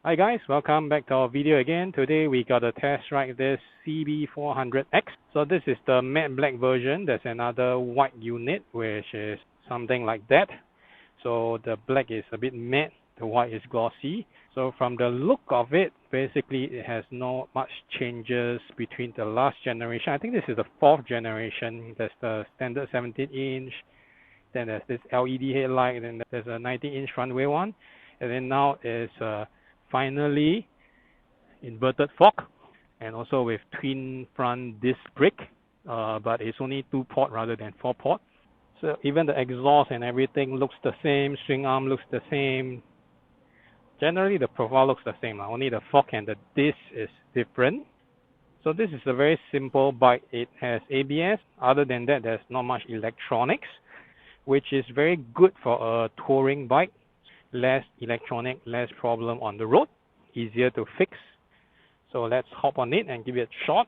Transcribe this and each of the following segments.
Hi guys, welcome back to our video again. Today we got to test ride this CB400X. So this is the matte black version. There's another white unit which is something like that. So the black is a bit matte, the white is glossy. So from the look of it, basically it has not much changes between the last generation. I think this is the 4th generation. There's the standard 17-inch, then there's this LED headlight, and then there's a 19-inch front wheel one, and then now is finally inverted fork, and also with twin front disc brake, but it's only 2-port rather than 4-port. So even the exhaust and everything looks the same, swing arm looks the same. Generally the profile looks the same, only the fork and the disc is different. So this is a very simple bike. It has ABS. Other than that, there's not much electronics, which is very good for a touring bike. Less electronic, less problem on the road, easier to fix. So let's hop on it and give it a shot.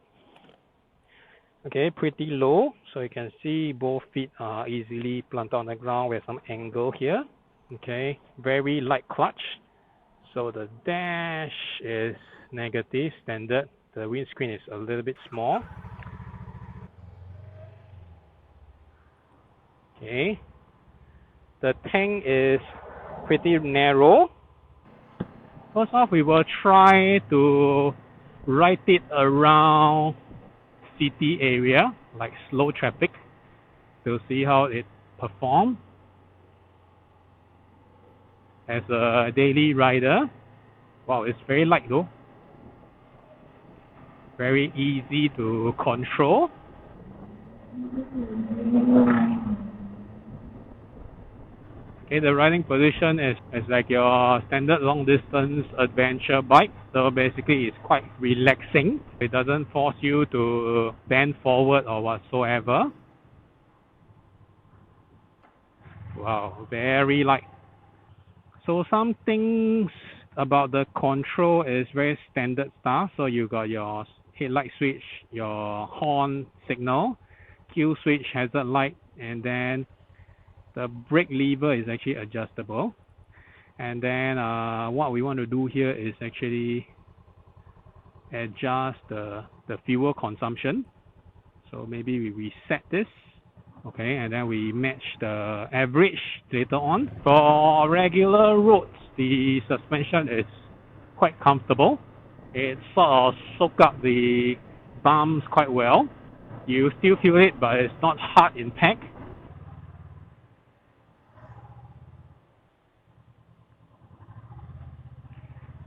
Okay, pretty low, so you can see both feet are easily planted on the ground with some angle here. Okay, very light clutch. So the dash is negative, standard. The windscreen is a little bit small. Okay, the tank is pretty narrow. First off, we will try to ride it around city area, like slow traffic, to see how it performs. As a daily rider, wow, it's very light though. Very easy to control. Okay, the riding position is like your standard long distance adventure bike. So basically it's quite relaxing. It doesn't force you to bend forward or whatsoever. Wow, very light. So some things about the control is very standard stuff. So you got your headlight switch, your horn signal, kill switch, hazard light, and then the brake lever is actually adjustable. And then what we want to do here is actually adjust the fuel consumption. So maybe we reset this. Okay, and then we match the average later on. For regular roads, the suspension is quite comfortable. It sort of soaks up the bumps quite well. You still feel it, but it's not hard impact.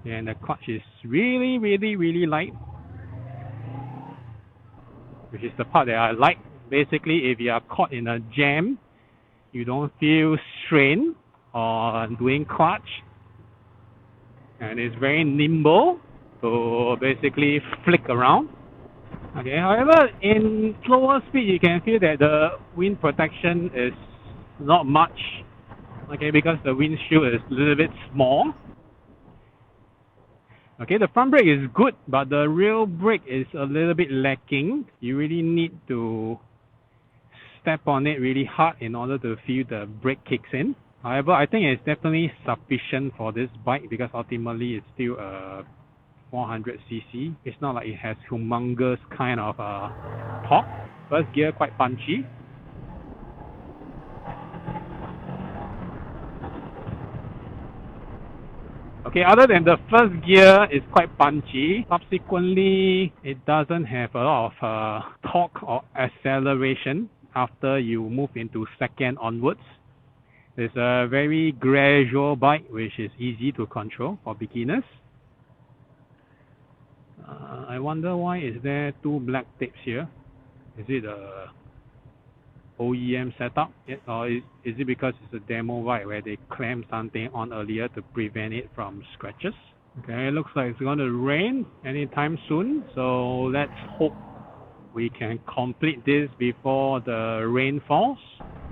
And the clutch is really light, which is the part that I like. Basically, if you are caught in a jam, you don't feel strain on doing clutch, and it's very nimble to basically flick around. Okay, however, in slower speed, you can feel that the wind protection is not much. Okay, because the windshield is a little bit small. Okay, the front brake is good, but the rear brake is a little bit lacking. You really need to step on it really hard in order to feel the brake kicks in. However, I think it's definitely sufficient for this bike because ultimately it's still a 400cc. It's not like it has humongous kind of torque. First gear quite punchy. Okay, other than the first gear is quite punchy, subsequently it doesn't have a lot of torque or acceleration after you move into second onwards. It's a very gradual bike which is easy to control for beginners. I wonder why is there 2 black tapes here. Is it a OEM setup, or is it because it's a demo bike where they clamp something on earlier to prevent it from scratches? Okay, it looks like it's going to rain anytime soon, so let's hope we can complete this before the rain falls.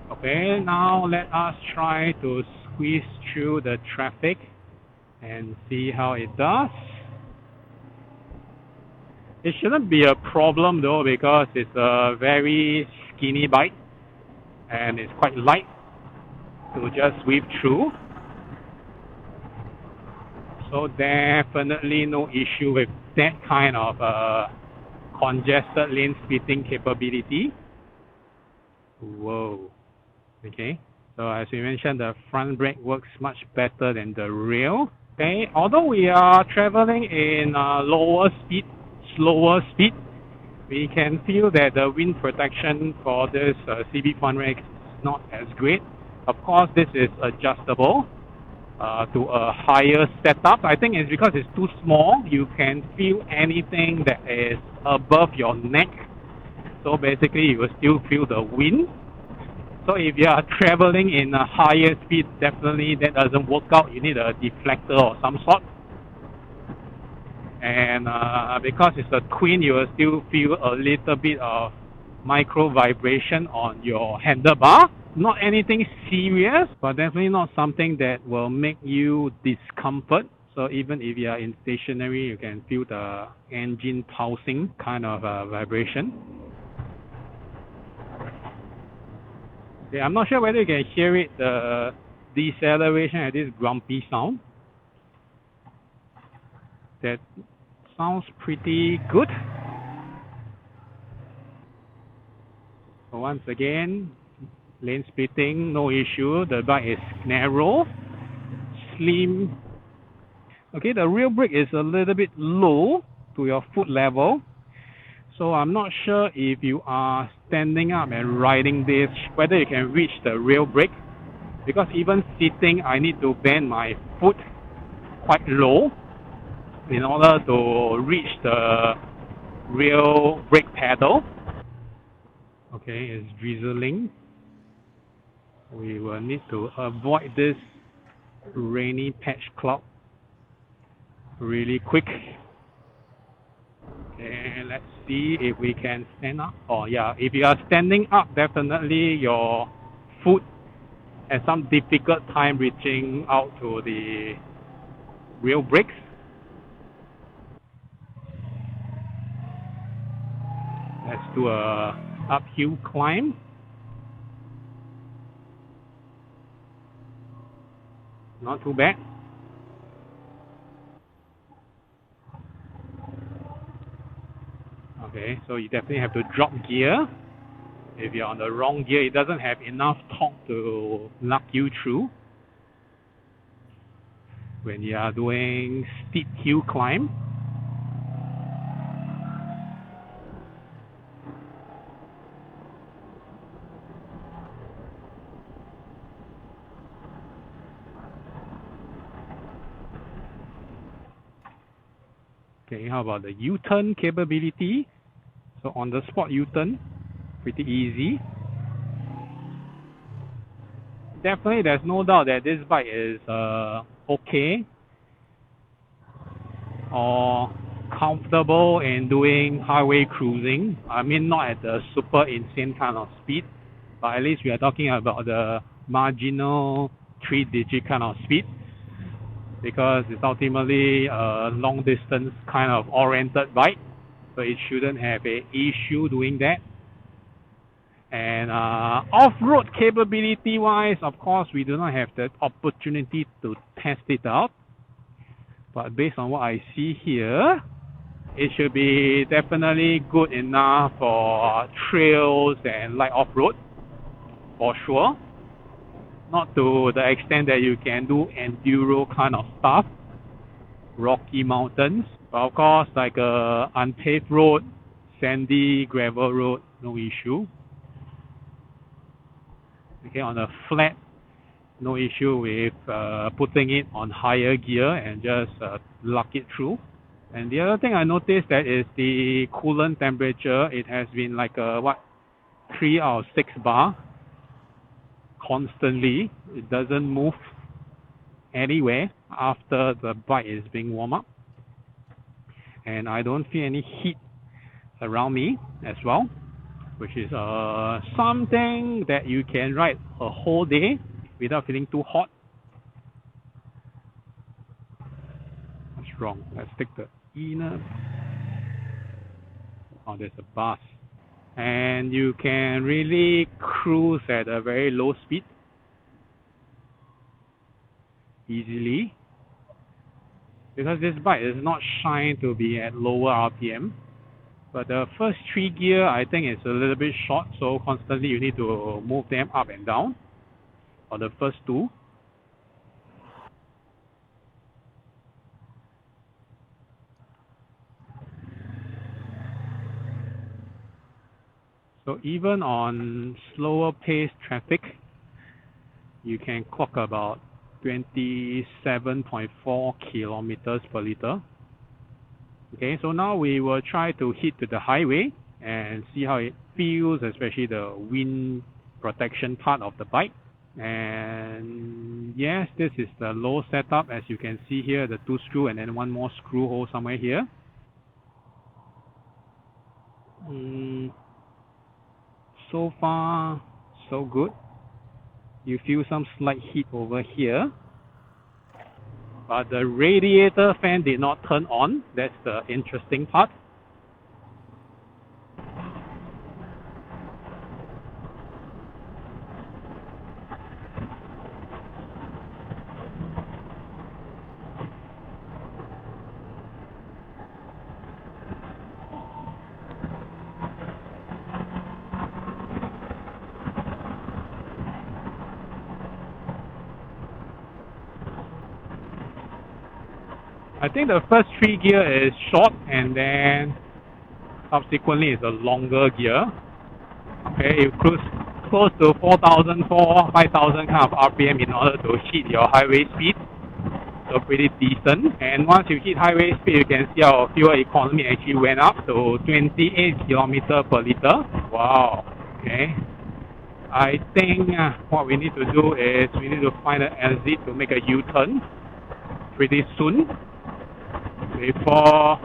Okay, now let us try to squeeze through the traffic and see how it does. It shouldn't be a problem though because it's a very skinny bike and it's quite light to just weave through. So definitely no issue with that kind of congested lane splitting capability. Whoa. Okay. So as we mentioned, the front brake works much better than the rear. Okay. Although we are traveling in slower speed, we can feel that the wind protection for this CB400X is not as great. Of course, this is adjustable to a higher setup. I think it's because it's too small. You can feel anything that is above your neck. So basically, you will still feel the wind. So if you are traveling in a higher speed, definitely that doesn't work out. You need a deflector or some sort. And because it's a twin, you will still feel a little bit of micro vibration on your handlebar. Not anything serious, but definitely not something that will make you discomfort. So even if you are in stationary, you can feel the engine pulsing kind of vibration. Okay, I'm not sure whether you can hear it, the deceleration at this grumpy sound. That sounds pretty good. So once again, lane splitting, no issue. The bike is narrow, slim. Okay, the rear brake is a little bit low to your foot level. So I'm not sure if you are standing up and riding this, whether you can reach the rear brake. Because even sitting, I need to bend my foot quite low in order to reach the rear brake pedal. Okay, it's drizzling. We will need to avoid this rainy patch cloud really quick. Okay, let's see if we can stand up. Oh yeah, if you are standing up, definitely your foot has some difficult time reaching out to the rear brakes. Let's do a uphill climb. Not too bad. Okay, so you definitely have to drop gear. If you're on the wrong gear, it doesn't have enough torque to lug you through when you are doing steep hill climb. Okay, how about the U-turn capability? So on the spot U-turn, pretty easy. Definitely, there's no doubt that this bike is okay or comfortable in doing highway cruising. I mean, not at the super insane kind of speed, but at least we are talking about the marginal 3-digit kind of speed, because it's ultimately a long distance kind of oriented bike, so it shouldn't have an issue doing that. And off-road capability wise, of course, we do not have the opportunity to test it out, but based on what I see here, it should be definitely good enough for trails and light off-road for sure. Not to the extent that you can do enduro kind of stuff, rocky mountains, but of course like a unpaved road, sandy gravel road, no issue. Okay, on a flat, no issue with putting it on higher gear and just luck it through. And the other thing I noticed that is the coolant temperature. It has been like a 3 out of 6 bar constantly. It doesn't move anywhere after the bike is being warmed up, and I don't feel any heat around me as well, which is something that you can ride a whole day without feeling too hot. What's wrong? Let's take the inner. Oh, there's a bus. And you can really cruise at a very low speed easily. because this bike is not shined to be at lower RPM. But the first 3 gear I think is a little bit short, so constantly you need to move them up and down, or the first 2. So even on slower paced traffic, you can clock about 27.4 kilometers per liter. Okay, so now we will try to hit to the highway and see how it feels, especially the wind protection part of the bike. And yes, this is the low setup. As you can see here, the 2 screw and then 1 more screw hole somewhere here. So far, so good. You feel some slight heat over here, but the radiator fan did not turn on. That's the interesting part. I think the first 3 gear is short, and then subsequently is a longer gear. Okay, you cruise close to 4,000, 5,000 kind of RPM in order to hit your highway speed. So pretty decent. And once you hit highway speed, you can see our fuel economy actually went up to 28 kilometers per liter. Wow. Okay. I think what we need to do is we need to find an exit to make a U-turn pretty soon, before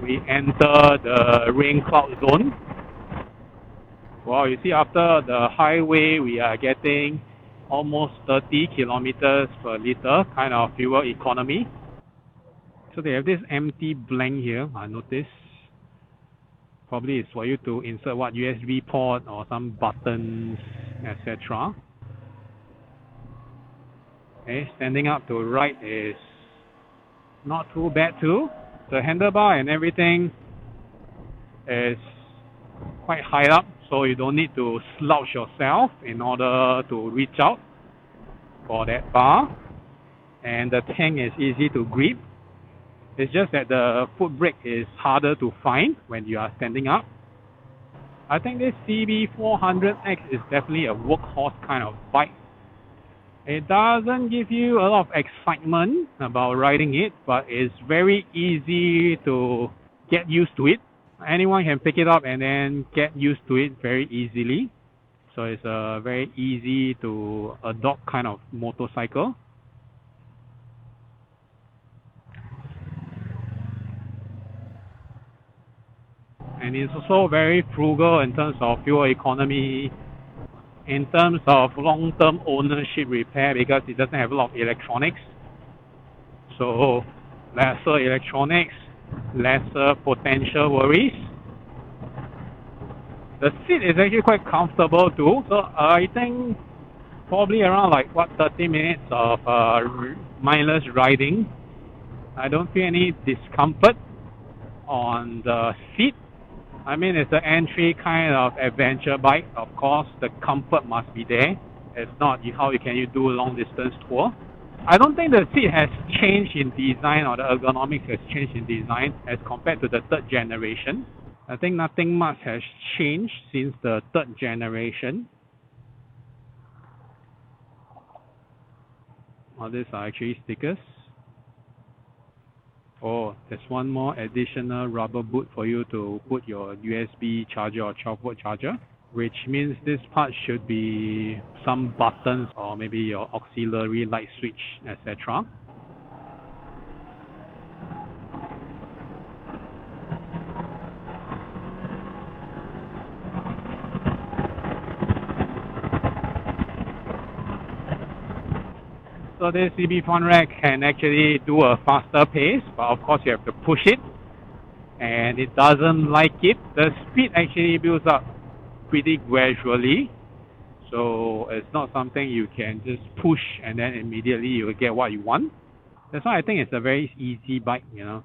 we enter the rain cloud zone. Well, you see, after the highway, we are getting almost 30 kilometers per liter kind of fuel economy. So they have this empty blank here, I noticed. Probably it's for you to insert what USB port or some buttons, etc. Okay, standing up to right is not too bad too. The handlebar and everything is quite high up, so you don't need to slouch yourself in order to reach out for that bar. And the tank is easy to grip. It's just that the foot brake is harder to find when you are standing up. I think this CB400X is definitely a workhorse kind of bike. It doesn't give you a lot of excitement about riding it, but it's very easy to get used to it. Anyone can pick it up and then get used to it very easily. So it's a very easy to adopt kind of motorcycle. And it's also very frugal in terms of fuel economy, in terms of long-term ownership repair, because it doesn't have a lot of electronics. So lesser electronics, lesser potential worries. The seat is actually quite comfortable too. So I think probably around 30 minutes of mindless riding, I don't feel any discomfort on the seat. I mean, it's an entry kind of adventure bike. Of course, the comfort must be there. If not, how can you do a long distance tour? I don't think the seat has changed in design, or the ergonomics has changed in design as compared to the 3rd generation. I think nothing much has changed since the 3rd generation. All these are actually stickers. Oh, there's one more additional rubber boot for you to put your USB charger or 12-volt charger, which means this part should be some buttons or maybe your auxiliary light switch, etc. So this CB400X can actually do a faster pace, but of course you have to push it, and it doesn't like it. The speed actually builds up pretty gradually, so it's not something you can just push and then immediately you will get what you want. That's why I think it's a very easy bike, you know,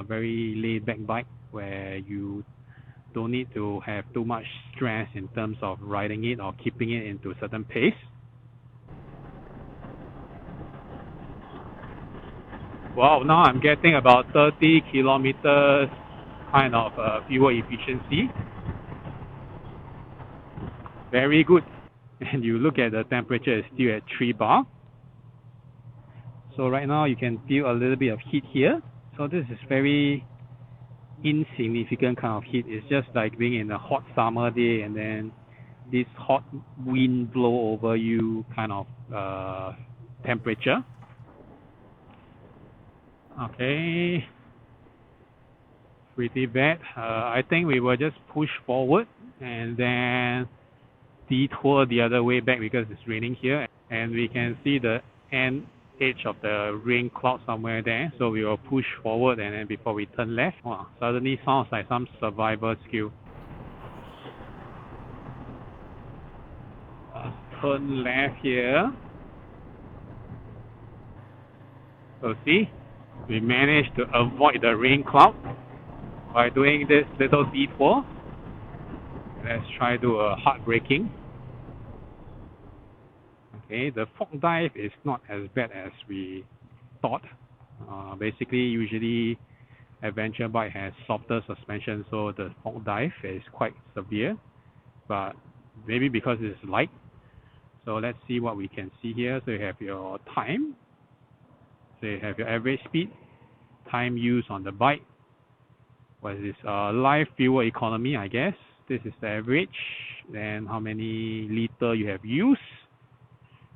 very laid back bike where you don't need to have too much stress in terms of riding it or keeping it into a certain pace. Wow, now I'm getting about 30 kilometers kind of fuel efficiency. Very good. And you look at the temperature, it's still at 3 bar. So right now you can feel a little bit of heat here. So this is very insignificant kind of heat. It's just like being in a hot summer day and then this hot wind blow over you kind of temperature. Okay, pretty bad. I think we will just push forward and then detour the other way back because it's raining here, and we can see the end edge of the rain cloud somewhere there. So we will push forward and then before we turn left. Wow, suddenly sounds like some survival skill. Turn left here. So see, we managed to avoid the rain cloud by doing this little detour. Let's try to a hard braking. Okay, the fog dive is not as bad as we thought. Basically, usually adventure bike has softer suspension, so the fog dive is quite severe. But maybe because it's light. So let's see what we can see here. So you have your time. So you have your average speed, time used on the bike. What is this? Live fuel economy, I guess. This is the average. Then how many liter you have used.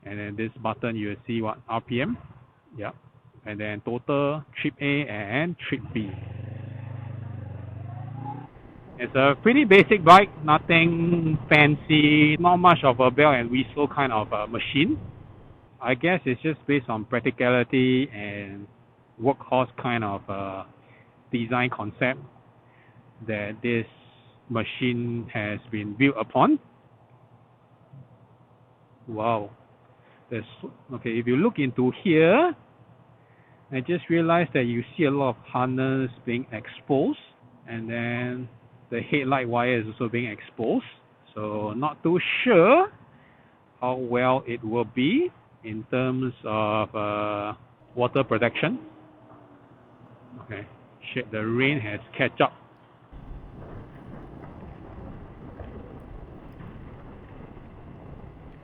And then this button you will see what RPM. Yep. And then total, trip A and trip B. It's a pretty basic bike, nothing fancy, not much of a bell and whistle kind of machine. I guess it's just based on practicality and workhorse kind of design concept that this machine has been built upon. Wow. Okay, if you look into here, I just realized that you see a lot of harness being exposed, and then the headlight wire is also being exposed. So not too sure how well it will be in terms of water protection. Okay, shit, the rain has catch up.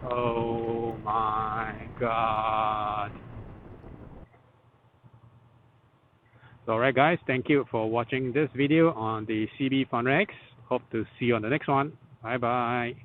Oh my god. So alright guys, thank you for watching this video on the CB400X. Hope to see you on the next one. Bye bye.